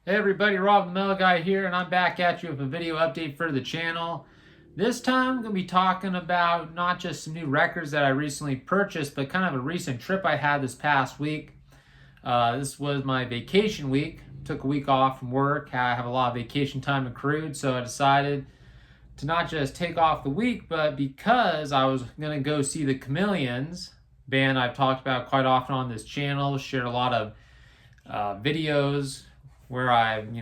Hey everybody, Rob the Mellow Guy here, and I'm back at you with a video update for the channel. This time I'm going to be talking about not just some new records that I recently purchased, but kind of a recent trip I had this past week. This was my vacation week. Took a week off from work. I have a lot of vacation time accrued, so I decided to not just take off the week, but because I was going to go see the Chameleons, band I've talked about quite often on this channel, shared a lot of videos where I've,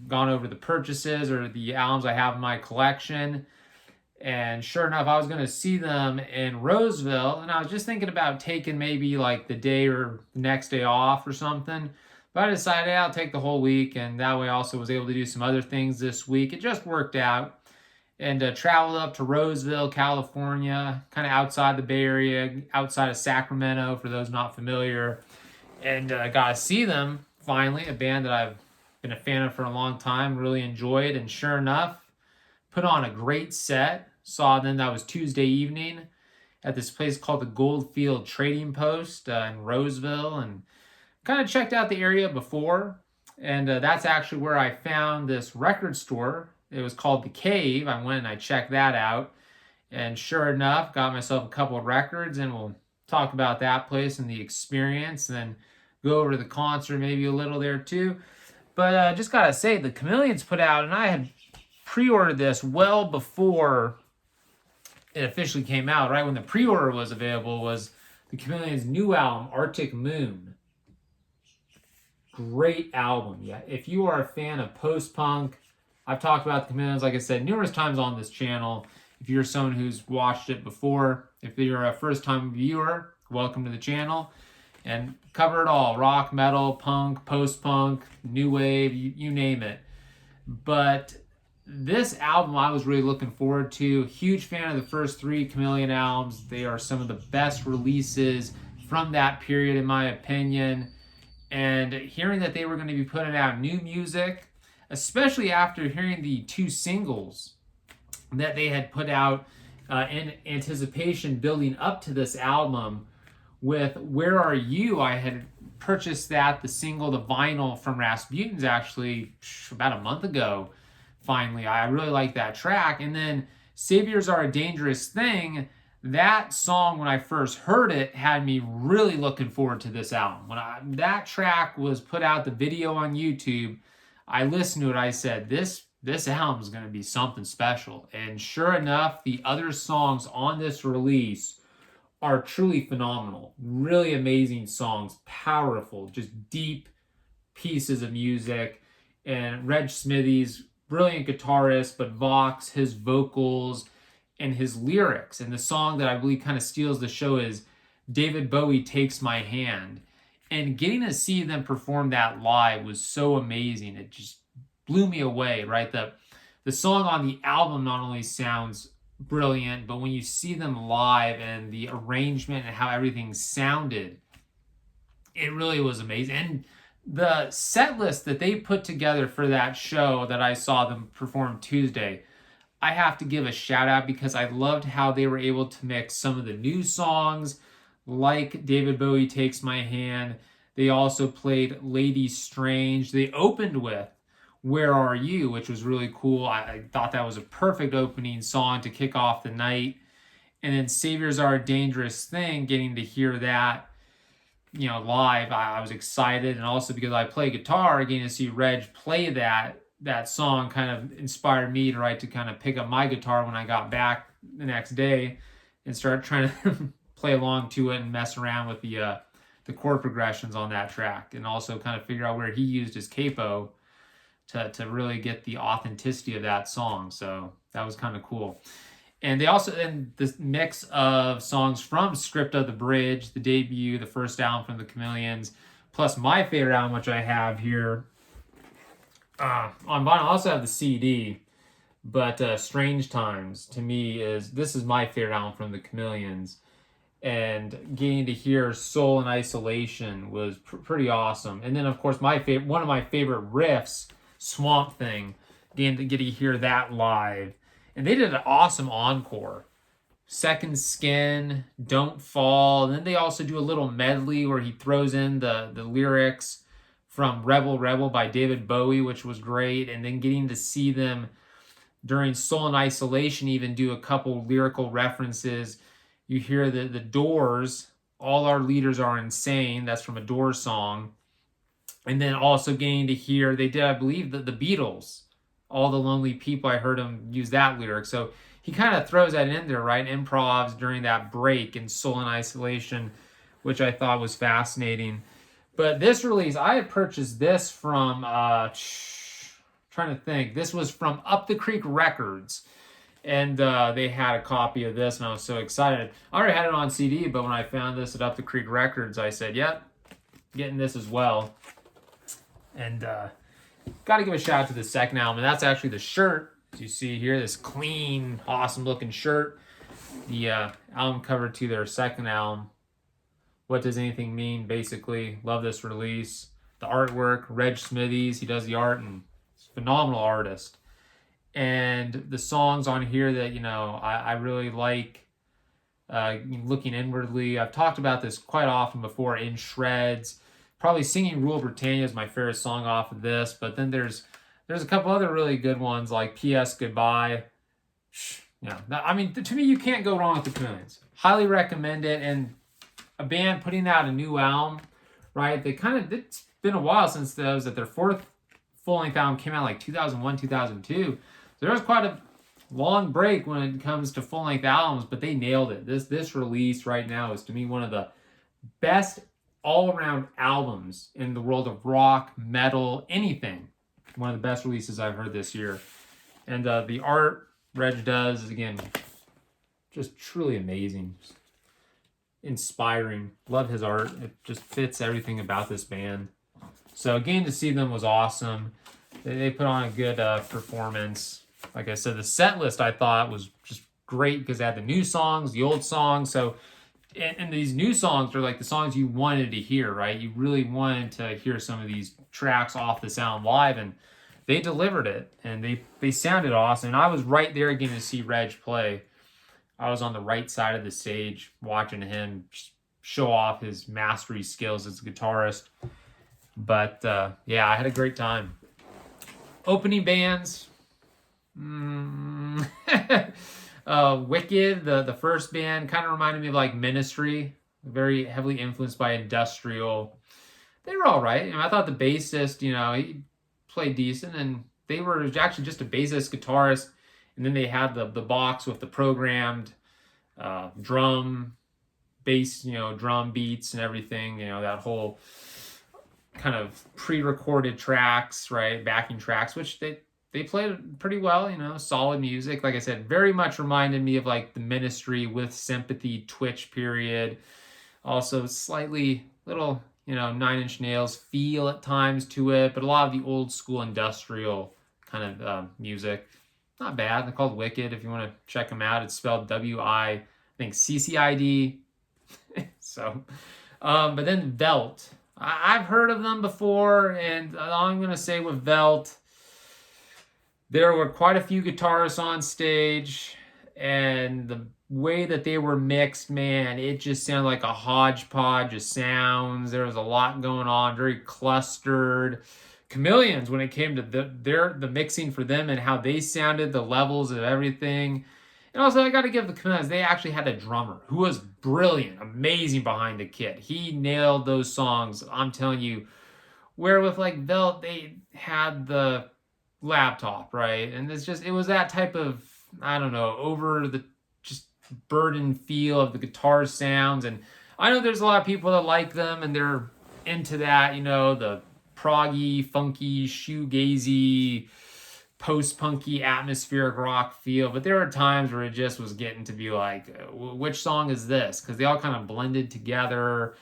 gone over the purchases or the albums I have in my collection. And sure enough, I was going to see them in Roseville, and I was just thinking about taking maybe like the day or the next day off or something. But I decided I'll take the whole week, and that way I also was able to do some other things this week. It just worked out. And traveled up to Roseville, California, kind of outside the Bay Area, outside of Sacramento, for those not familiar. And got to see them, finally, a band that I've been a fan of for a long time, really enjoyed, and sure enough, put on a great set. Saw them, that was Tuesday evening, at this place called the Goldfield Trading Post in Roseville, and kind of checked out the area before, and that's actually where I found this record store. It was called The Cave. I went and I checked that out, and sure enough, got myself a couple of records, and we'll talk about that place and the experience, and then go over to the concert maybe a little there too. But just gotta say, the Chameleons put out, and I had pre-ordered this well before it officially came out. Right when the pre-order was available was the Chameleons' new album, Arctic Moon. Great album. Yeah, if you are a fan of post-punk, I've talked about the Chameleons, like I said, numerous times on this channel. If you're someone who's watched it before, if you're a first-time viewer, welcome to the channel. And cover it all: rock, metal, punk, post-punk, new wave, you name it. But this album I was really looking forward to. Huge fan of the first three Chameleon albums. They are some of the best releases from that period, in my opinion. And hearing that they were going to be putting out new music, especially after hearing the two singles that they had put out in anticipation building up to this album, with Where Are You? I had purchased the single, the vinyl from Rasputin's, actually about a month ago. Finally, I really like that track. And then Saviors Are a Dangerous Thing. That song, when I first heard it, had me really looking forward to this album. When that track was put out, the video on YouTube, I listened to it. I said, this album is going to be something special. And sure enough, the other songs on this release are truly phenomenal. Really amazing songs, powerful, just deep pieces of music. And Reg Smithy's brilliant guitarist, but Vox, his vocals and his lyrics. And the song that I believe kind of steals the show is David Bowie Takes My Hand. And getting to see them perform that live was so amazing. It just blew me away, right? The song on the album not only sounds brilliant, but when you see them live and the arrangement and how everything sounded, it really was amazing. And the set list that they put together for that show that I saw them perform Tuesday, I have to give a shout out, because I loved how they were able to mix some of the new songs like David Bowie Takes My Hand. They also played Lady Strange. They opened with Where Are You?, which was really cool. I thought that was a perfect opening song to kick off the night. And then Saviors Are a Dangerous Thing, getting to hear that, live, I was excited. And also because I play guitar, getting to see Reg play that song kind of inspired me to kind of pick up my guitar when I got back the next day and start trying to play along to it and mess around with the chord progressions on that track, and also kind of figure out where he used his capo to really get the authenticity of that song. So that was kind of cool. And they also, in this mix of songs from Script of the Bridge, the debut, the first album from the Chameleons, plus my favorite album, which I have here on vinyl. I also have the CD, but Strange Times, to me, this is my favorite album from the Chameleons. And getting to hear Soul in Isolation was pretty awesome. And then, of course, one of my favorite riffs, Swamp Thing, getting to hear that live. And they did an awesome encore. Second Skin, Don't Fall. And then they also do a little medley where he throws in the lyrics from Rebel Rebel by David Bowie, which was great, and then getting to see them during Soul in Isolation even do a couple lyrical references. You hear the Doors, All Our Leaders Are Insane, that's from a Doors song. And then also getting to hear, they did, I believe, the Beatles, All the Lonely People. I heard him use that lyric. So he kind of throws that in there, right? Improvs during that break in Soul in Isolation, which I thought was fascinating. But this release, I had purchased this from, trying to think, this was from Up the Creek Records. And they had a copy of this, and I was so excited. I already had it on CD, but when I found this at Up the Creek Records, I said, yep, getting this as well. And got to give a shout out to the second album. And that's actually the shirt, as you see here, this clean, awesome looking shirt. The album cover to their second album. What Does Anything Mean? Basically, love this release. The artwork, Reg Smithies, he does the art, and he's a phenomenal artist. And the songs on here that, I really like, Looking Inwardly. I've talked about this quite often before, In Shreds. Probably Singing Rule Britannia is my favorite song off of this, but then there's a couple other really good ones like P.S. Goodbye. Yeah, I mean, to me, you can't go wrong with the Chameleons. Highly recommend it. And a band putting out a new album, right? It's been a while since those, that their fourth full-length album came out like 2001, 2002. So there was quite a long break when it comes to full-length albums, but they nailed it. This release right now is, to me, one of the best all-around albums in the world of rock, metal, anything. One of the best releases I've heard this year. And the art Reg does is, again, just truly amazing. Just inspiring. Love his art. It just fits everything about this band. So again, to see them was awesome. They put on a good performance. Like I said, the set list I thought was just great because they had the new songs, the old songs. So and these new songs are like the songs you wanted to hear, right? You really wanted to hear some of these tracks off the sound live, and they delivered it, and they sounded awesome. And I was right there again to see Reg play. I was on the right side of the stage watching him show off his mastery skills as a guitarist. But yeah, I had a great time. Opening bands. Wicked, the first band, kind of reminded me of like Ministry, very heavily influenced by industrial. They were all right. I thought the bassist, he played decent, and they were actually just a bassist, guitarist, and then they had the box with the programmed drum, bass, drum beats and everything, that whole kind of pre-recorded tracks, right, backing tracks, which they played pretty well, solid music. Like I said, very much reminded me of like the Ministry with Sympathy Twitch period. Also slightly little, 9 Inch Nails feel at times to it, but a lot of the old school industrial kind of music. Not bad. They're called Wicked if you want to check them out. It's spelled W-I-C-C-I-D. So, but then Velt. I've heard of them before, and all I'm going to say with Velt, there were quite a few guitarists on stage, and the way that they were mixed, man, it just sounded like a hodgepodge of sounds. There was a lot going on, very clustered. Chameleons, when it came to the mixing for them and how they sounded, the levels of everything. And also, I got to give the Chameleons, they actually had a drummer who was brilliant, amazing behind the kit. He nailed those songs, I'm telling you. Where with like Velt, they had the laptop, right? And it was that type of, I don't know, over the just burden feel of the guitar sounds. And I know there's a lot of people that like them and they're into that, the proggy, funky, shoegazy, post-punky, atmospheric rock feel. But there were times where it just was getting to be like, which song is this? Because they all kind of blended together.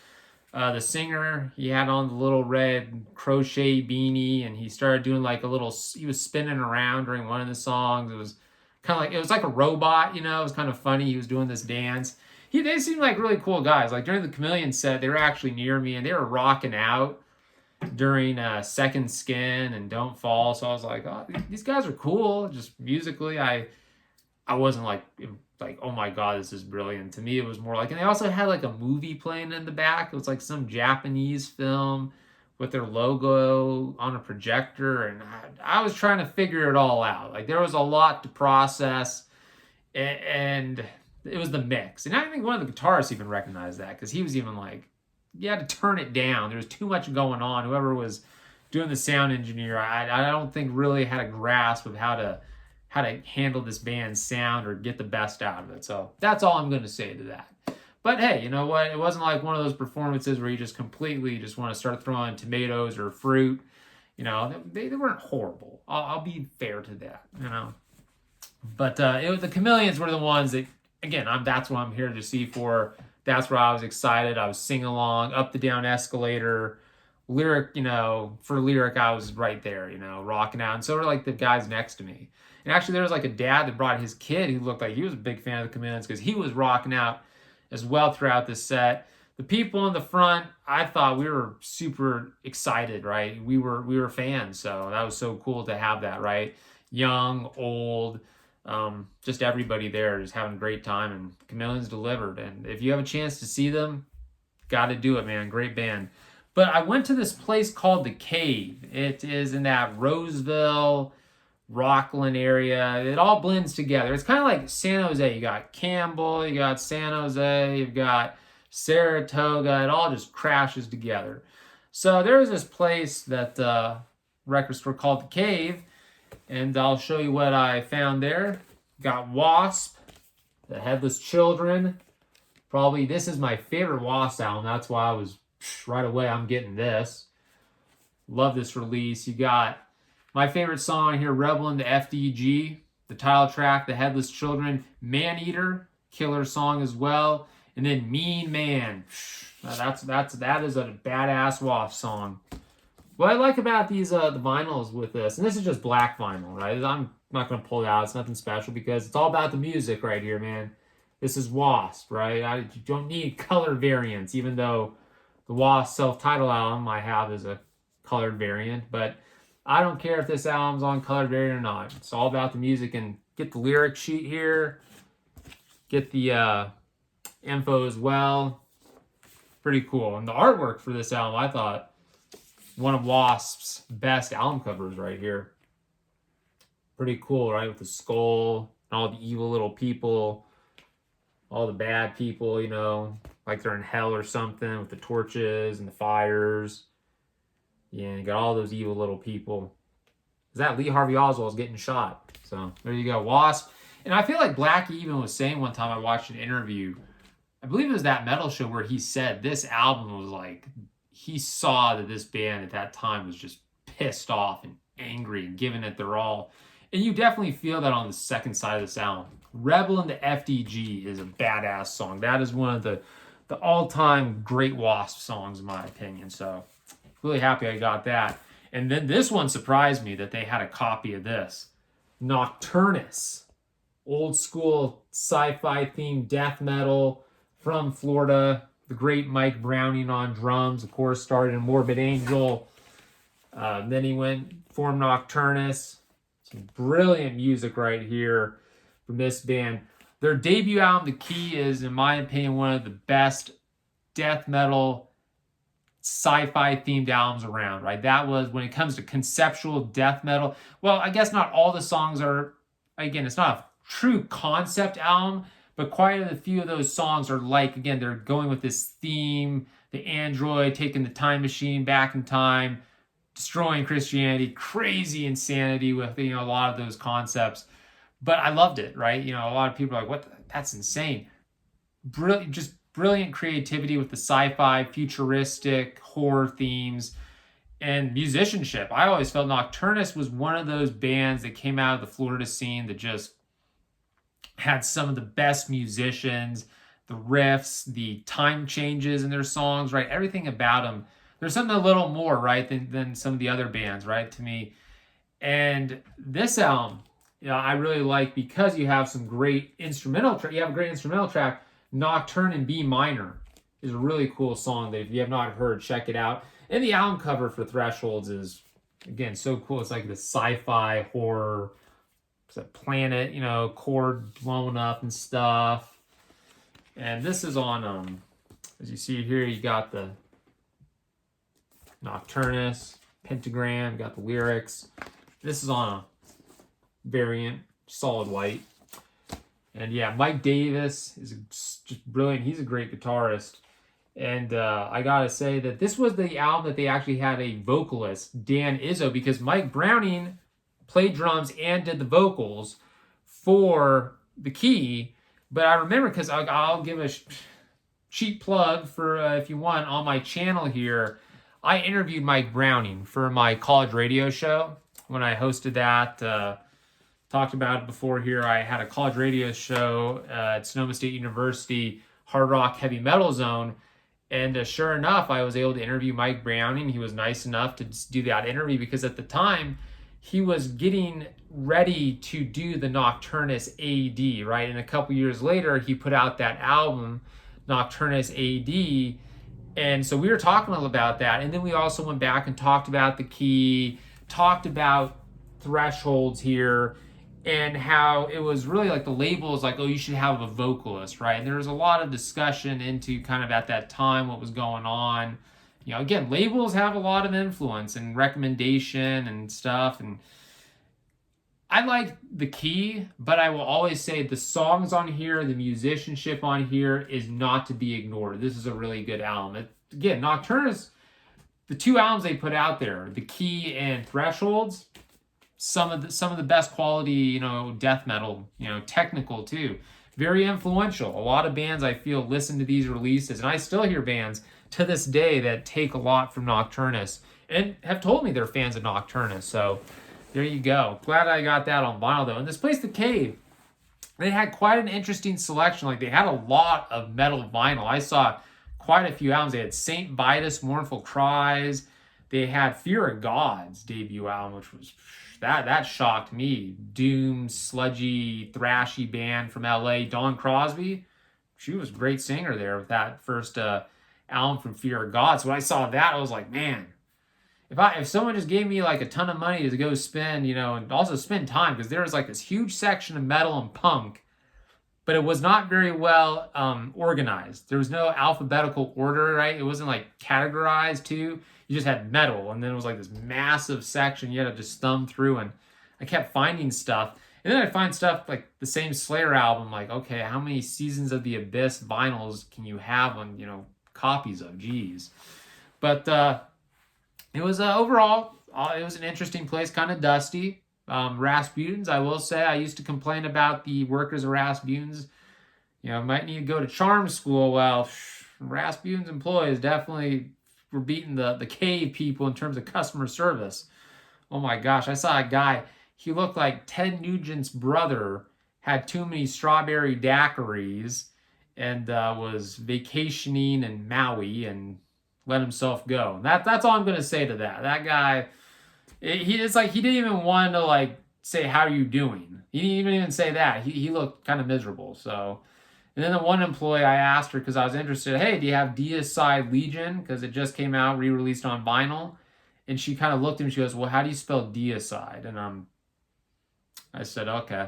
The singer, he had on the little red crochet beanie, and he started doing like he was spinning around during one of the songs. It was kind of like a robot, it was kind of funny. He was doing this dance. They seemed like really cool guys. Like during the Chameleon set, they were actually near me, and they were rocking out during Second Skin and Don't Fall. So I was like, oh, these guys are cool. Just musically, I wasn't like, oh my God, this is brilliant. To me, it was more like, and they also had like a movie playing in the back. It was like some Japanese film with their logo on a projector, and I was trying to figure it all out. Like, there was a lot to process, and it was the mix. And I think one of the guitarists even recognized that, because he was even like, you had to turn it down. There was too much going on. Whoever was doing the sound engineer, I don't think really had a grasp of how to handle this band's sound or get the best out of it. So that's all I'm going to say to that. But hey, you know what? It wasn't like one of those performances where you just completely just want to start throwing tomatoes or fruit. You know, they weren't horrible. I'll be fair to that, you know. But the Chameleons were the ones that, again, that's what I'm here to see for. That's where I was excited. I was singing along, up the down escalator. Lyric, you know, for lyric, I was right there, you know, rocking out. And so were like the guys next to me. And actually, there was like a dad that brought his kid who looked like he was a big fan of the Chameleons, because he was rocking out as well throughout this set. The people in the front, I thought we were super excited, right? We were fans, so that was so cool to have that, right? Young, old, just everybody there just having a great time, and Chameleons delivered. And if you have a chance to see them, got to do it, man. Great band. But I went to this place called The Cave. It is in that Roseville, Rockland area. It all blends together. It's kind of like San Jose. You got Campbell, you got San Jose, you've got Saratoga. It all just crashes together. So there was this place that record store called The Cave, and I'll show you what I found there. Got W.A.S.P, The Headless Children. Probably this is my favorite W.A.S.P album. That's why I was right away, I'm getting this. Love this release. You got my favorite song here, Rebel into FDG, the title track, The Headless Children, Man Eater, killer song as well, and then Mean Man. That is a badass W.A.S.P song. What I like about these the vinyls with this, and this is just black vinyl, right? I'm not going to pull it out. It's nothing special because it's all about the music right here, man. This is W.A.S.P, right? You don't need color variants, even though the W.A.S.P self-titled album I have is a colored variant, but I don't care if this album's on colored variant or not. It's all about the music. And get the lyric sheet here. Get the info as well. Pretty cool. And the artwork for this album, I thought, one of W.A.S.P's best album covers right here. Pretty cool, right? With the skull and all the evil little people. All the bad people, you know, like they're in hell or something with the torches and the fires. Yeah, you got all those evil little people. Is that Lee Harvey Oswald's getting shot? So there you go, W.A.S.P. And I feel like Blackie even was saying one time, I watched an interview, I believe it was that metal show, where he said this album was like, he saw that this band at that time was just pissed off and angry and giving it their all. And you definitely feel that on the second side of this album. Rebel into FDG is a badass song. That is one of the all-time great W.A.S.P songs, in my opinion. So really happy I got that. And then this one surprised me that they had a copy of this. Nocturnus. Old school sci-fi themed death metal from Florida. The great Mike Browning on drums. Of course, started in Morbid Angel. Then he formed Nocturnus. Some brilliant music right here from this band. Their debut album, The Key, is, in my opinion, one of the best death metal sci-fi themed albums around, right? That was, when it comes to conceptual death metal, well, I guess not all the songs are, again, it's not a true concept album, but quite a few of those songs are like, again, they're going with this theme, the android taking the time machine back in time, destroying Christianity, crazy insanity with, you know, a lot of those concepts. But I loved it, right? You know, a lot of people are like, what? That's insane. Just brilliant creativity with the sci-fi, futuristic, horror themes, and musicianship. I always felt Nocturnus was one of those bands that came out of the Florida scene that just had some of the best musicians, the riffs, the time changes in their songs, right? Everything about them. There's something a little more, right, than some of the other bands, right, to me. And this album, you know, I really like, because you have some great instrumental track. You have a great instrumental track. Nocturne in B minor is a really cool song that if you have not heard, check it out. And the album cover for Thresholds is, again, so cool. It's like the sci-fi horror, it's a planet, you know, core blown up and stuff. And this is on, as you see here, you got the Nocturnus, Pentagram, got the lyrics. This is on a variant, solid white. And yeah, Mike Davis is just brilliant. He's a great guitarist. And I gotta say that this was the album that they actually had a vocalist, Dan Izzo, because Mike Browning played drums and did the vocals for the key. But I remember, because I'll give a cheap plug for if you want, on my channel here, I interviewed Mike Browning for my college radio show when I hosted that. Talked about it before here. I had a college radio show at Sonoma State University, Hard Rock Heavy Metal Zone. And sure enough, I was able to interview Mike Browning. He was nice enough to do that interview because at the time, he was getting ready to do the Nocturnus AD, right? And a couple years later, he put out that album, Nocturnus AD. And so we were talking about that. And then we also went back and talked about the key, talked about thresholds here, and how it was really like the label is like, oh, you should have a vocalist, right? And there was a lot of discussion into kind of at that time what was going on. You know, again, labels have a lot of influence and recommendation and stuff. And I like the key, but I will always say the songs on here, the musicianship on here is not to be ignored. This is a really good album. Again, Nocturnus, the two albums they put out there, the key and Thresholds, some of the best quality, you know, death metal, you know, technical too. Very influential. A lot of bands I feel listen to these releases, and I still hear bands to this day that take a lot from Nocturnus and have told me they're fans of Nocturnus. So there you go. Glad I got that on vinyl though. And this place, The Cave, they had quite an interesting selection. Like they had a lot of metal vinyl. I saw quite a few albums. They had Saint Vitus, Mournful Cries. They had Fear of God's debut album, which was that shocked me. Doom, sludgy, thrashy band from LA. Dawn Crosby, she was a great singer there with that first album from Fear of God. So when I saw that, I was like, man, if someone just gave me like a ton of money to go spend, you know, and also spend time, because there was like this huge section of metal and punk, but it was not very well organized. There was no alphabetical order, right? It wasn't like categorized too. You just had metal, and then it was like this massive section you had to just thumb through, and I kept finding stuff. And then I'd find stuff like the same Slayer album, like, okay, how many Seasons of the Abyss vinyls can you have on, you know, copies of? Geez. But it was overall, it was an interesting place, kind of dusty. Rasputins, I will say, I used to complain about the workers of Rasputins. You know, might need to go to charm school. Well, Rasputin's employees definitely were beating the cave people in terms of customer service. Oh my gosh, I saw a guy, he looked like Ted Nugent's brother, had too many strawberry daiquiris, and was vacationing in Maui and let himself go. That's all I'm going to say to that. That guy, it's like he didn't even want to like say, how are you doing? He didn't even say that. He looked kind of miserable. So, and then the one employee, I asked her because I was interested, hey, do you have Deicide Legion? Because it just came out, re-released on vinyl. And she kind of looked at me, she goes, well, how do you spell Deicide? And I said, okay.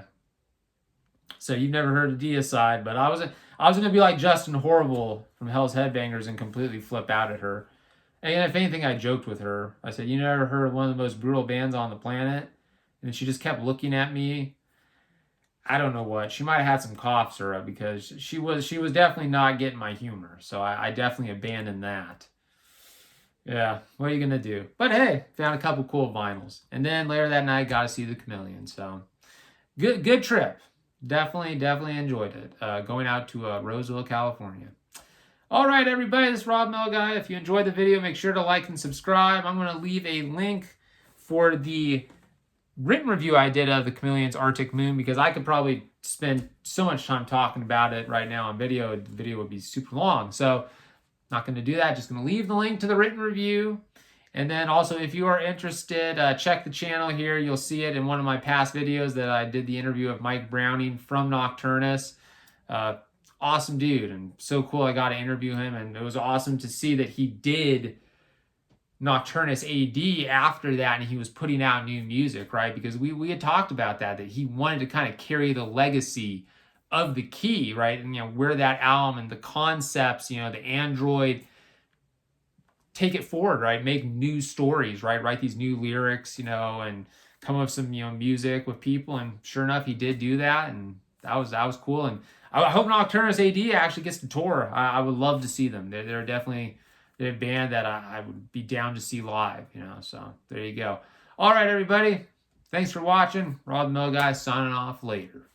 So you've never heard of Deicide, but I was going to be like Justin Horrible from Hell's Headbangers and completely flip out at her. And if anything, I joked with her. I said, you never heard of one of the most brutal bands on the planet? And she just kept looking at me. I don't know what. She might have had some cough syrup because she was definitely not getting my humor. So I definitely abandoned that. Yeah, what are you going to do? But hey, found a couple cool vinyls. And then later that night, got to see the Chameleons. So good trip. Definitely enjoyed it. Going out to Roseville, California. All right, everybody, this is Rob Melguy. If you enjoyed the video, make sure to like and subscribe. I'm going to leave a link for the written review I did of the Chameleons Arctic Moon, because I could probably spend so much time talking about it right now on video. The video would be super long. So not going to do that. Just going to leave the link to the written review. And then also, if you are interested, check the channel here. You'll see it in one of my past videos that I did the interview of Mike Browning from Nocturnus. Awesome dude, and so cool I got to interview him, and it was awesome to see that he did Nocturnus AD after that, and he was putting out new music, right? Because we had talked about that he wanted to kind of carry the legacy of the key, right? And, you know, where that album and the concepts, you know, the Android take it forward, right? Make new stories, right? Write these new lyrics, you know, and come up with some, you know, music with people. And sure enough, he did do that, and that was cool. And I hope Nocturnus AD actually gets to tour. I would love to see them. They're definitely a band that I would be down to see live, you know. So there you go. All right, everybody. Thanks for watching. Rob the Mill Guy signing off later.